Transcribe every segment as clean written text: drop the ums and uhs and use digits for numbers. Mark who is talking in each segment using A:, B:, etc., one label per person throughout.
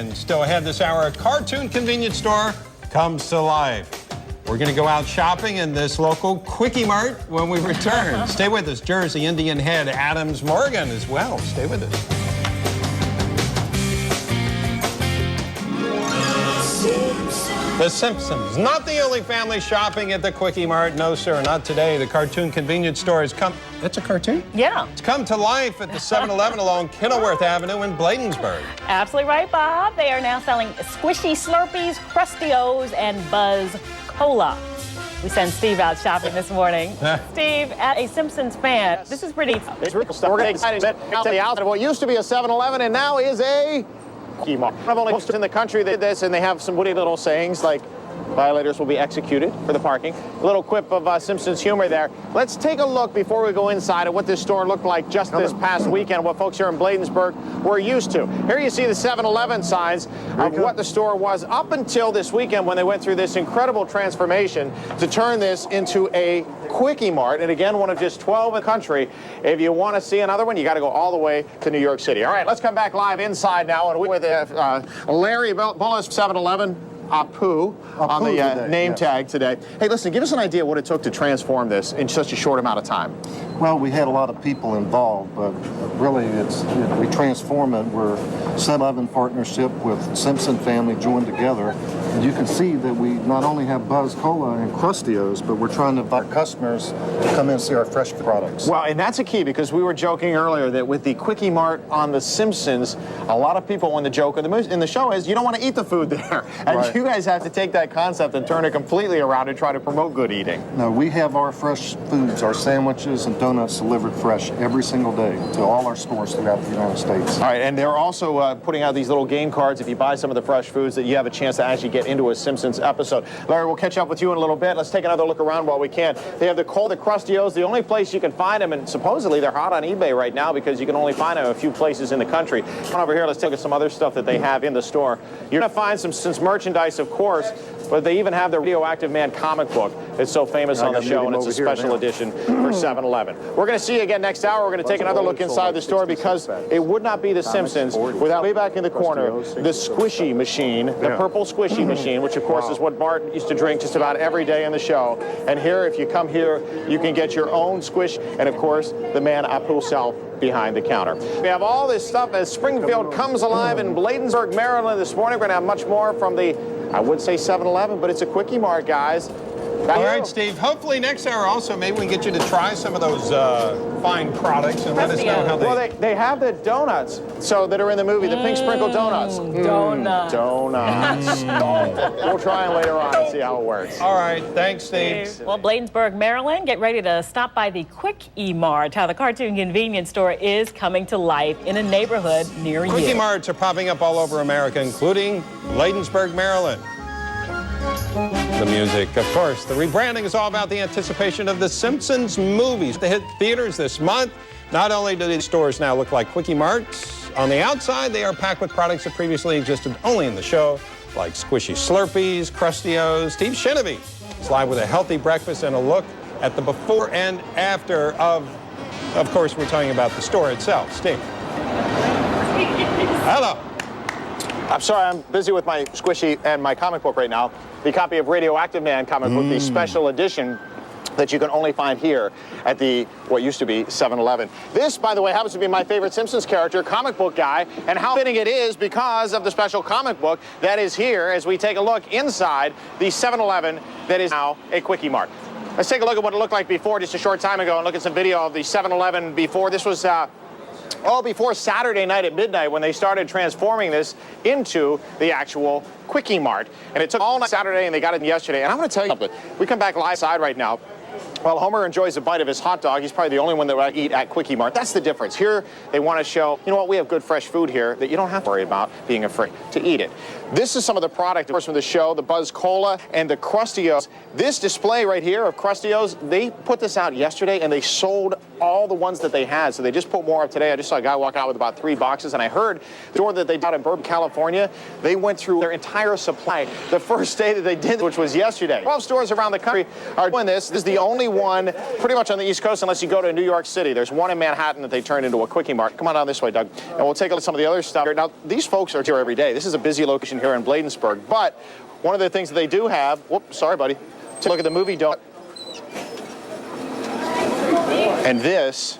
A: And still ahead this hour, a cartoon convenience store comes to life. We're going to go out shopping in this local Kwik Mart when we return. Stay with us. Jersey Indian head Adams Morgan as well. Stay with us. The Simpsons, not the only family shopping at the Kwik Mart. No, sir, not today. The cartoon convenience store has come. That's a cartoon?
B: Yeah.
A: It's come to life at the 7-Eleven along Kenilworth Avenue in Bladensburg.
B: Absolutely right, Bob. They are now selling squishy Slurpees, Crustios, and Buzz Cola. We sent Steve out shopping this morning. Steve, as a Simpsons fan, this is pretty.
C: It's real stuff. We're getting excited out the outside of what used to be a 7-Eleven and now is a Kwik Mart. I've only posted in the country that did this, and they have some witty little sayings like violators will be executed for the parking. A little quip of Simpsons humor there. Let's take a look before we go inside at what this store looked like just this past weekend, what folks here in Bladensburg were used to. Here you see the 7-Eleven signs of what the store was up until this weekend when they went through this incredible transformation to turn this into a Kwik Mart, and again, one of just 12 in the country. If you want to see another one, you got to go all the way to New York City. All right, let's come back live inside now, and we're with Larry Bullis, 7-Eleven. Apu on the
D: today,
C: name
D: yes.
C: tag today. Hey, listen, give us an idea what it took to transform this in such a short amount of time.
D: Well, we had a lot of people involved, but really we transform it. We're 7-Eleven partnership with Simpson family joined together. And you can see that we not only have Buzz Cola and Crustios, but we're trying to invite our customers to come in and see our fresh products.
C: Well, and that's a key because we were joking earlier that with the Kwik Mart on The Simpsons, a lot of people, when the joke in the show is you don't want to eat the food there. And
D: Right.
C: you guys have to take that concept and turn it completely around and try to promote good eating.
D: No, we have our fresh foods, our sandwiches and donuts delivered fresh every single day to all our stores throughout the United States.
C: All right, and they're also putting out these little game cards if you buy some of the fresh foods that you have a chance to actually get into a Simpsons episode. Larry, we'll catch up with you in a little bit. Let's take another look around while we can. They have the Crustios, the only place you can find them, and supposedly they're hot on eBay right now because you can only find them in a few places in the country. Come on over here, let's take a look at some other stuff that they have in the store. You're going to find some Simpsons merchandise, of course, but they even have the Radioactive Man comic book that's so famous on the show, and it's a special edition for 7-Eleven. We're going to see you again next hour. We're going to take another look inside the store because it would not be The Simpsons without way back in the corner, the squishy machine, the purple squishy machine, which of course is what Mart used to drink just about every day in the show. And here, if you come here, you can get your own squish, and of course, the man Apu self behind the counter. We have all this stuff as Springfield comes alive in Bladensburg, Maryland this morning. We're going to have much more from the, I would say 7-Eleven, but it's a Kwik Mart, guys.
A: All right, Steve. Hopefully next hour also, maybe we can get you to try some of those fine products and let us know how they...
C: Well, they have the donuts that are in the movie, the pink sprinkle donuts.
B: Donuts.
C: Donuts. We'll try them later on and see how it works.
A: All right, thanks, Steve.
B: Well, Bladensburg, Maryland, get ready to stop by the Kwik Mart, how the cartoon convenience store is coming to life in a neighborhood near you.
A: Kwik Marts are popping up all over America, including Bladensburg, Maryland. The music, of course. The rebranding is all about the anticipation of the Simpsons movies to hit theaters this month. Not only do these stores now look like Kwik Marts, on the outside they are packed with products that previously existed only in the show, like squishy Slurpees, Crustios. Steve Shinavy is live with a healthy breakfast and a look at the before and after of course, we're talking about the store itself. Steve. Hello.
C: I'm sorry, I'm busy with my squishy and my comic book right now. The copy of Radioactive Man comic book, the special edition that you can only find here at the, what used to be 7-Eleven. This, by the way, happens to be my favorite Simpsons character, comic book guy, and how fitting it is because of the special comic book that is here as we take a look inside the 7-Eleven that is now a Kwik Mart. Let's take a look at what it looked like before just a short time ago and look at some video of the 7-Eleven before. This was before Saturday night at midnight when they started transforming this into the actual Kwik Mart. And it took all night Saturday and they got it yesterday. And I'm going to tell you something. We come back live side right now. While Homer enjoys a bite of his hot dog, he's probably the only one that will eat at Kwik Mart. That's the difference. Here, they want to show, you know what, we have good fresh food here that you don't have to worry about being afraid to eat it. This is some of the product, of course, from the show, the Buzz Cola and the Crustios. This display right here of Crustios, they put this out yesterday and they sold all the ones that they had. So they just put more up today. I just saw a guy walk out with about 3 boxes, and I heard the store that they bought in Burbank, California, they went through their entire supply the first day that they did, which was yesterday. 12 stores around the country are doing this. This is the only one pretty much on the East Coast unless you go to New York City. There's one in Manhattan that they turned into a Quickie Mart. Come on down this way, Doug, and we'll take a look at some of the other stuff here. Now, these folks are here every day. This is a busy location here in Bladensburg, but one of the things that they do have, whoops, sorry, buddy. Take a look at the movie donut. And this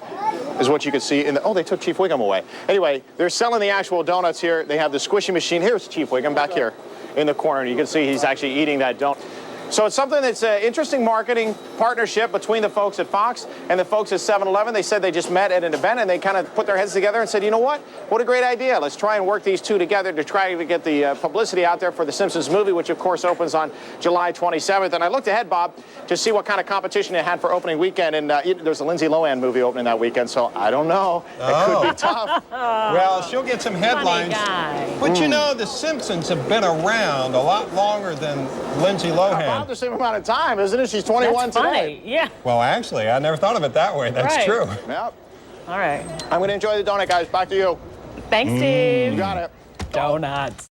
C: is what you can see in the, oh, they took Chief Wiggum away. Anyway, they're selling the actual donuts here. They have the squishy machine. Here's Chief Wiggum back here in the corner. You can see he's actually eating that donut. So it's something that's an interesting marketing partnership between the folks at Fox and the folks at 7-Eleven. They said they just met at an event and they kind of put their heads together and said, you know what a great idea. Let's try and work these two together to try to get the publicity out there for the Simpsons movie, which of course opens on July 27th. And I looked ahead, Bob, to see what kind of competition it had for opening weekend. And there's a Lindsay Lohan movie opening that weekend, so I don't know. It could be tough.
A: Well, she'll get some headlines. But you know, the Simpsons have been around a lot longer than Lindsay Lohan.
C: About the same amount of time, isn't it? She's 21
B: That's funny.
C: today.
B: Yeah.
A: Well, actually, I never thought of it that way. That's
B: Right.
A: true.
C: Yep.
B: All right.
C: I'm going to enjoy the donut, guys. Back to you.
B: Thanks, Steve.
C: You got it.
B: Donuts.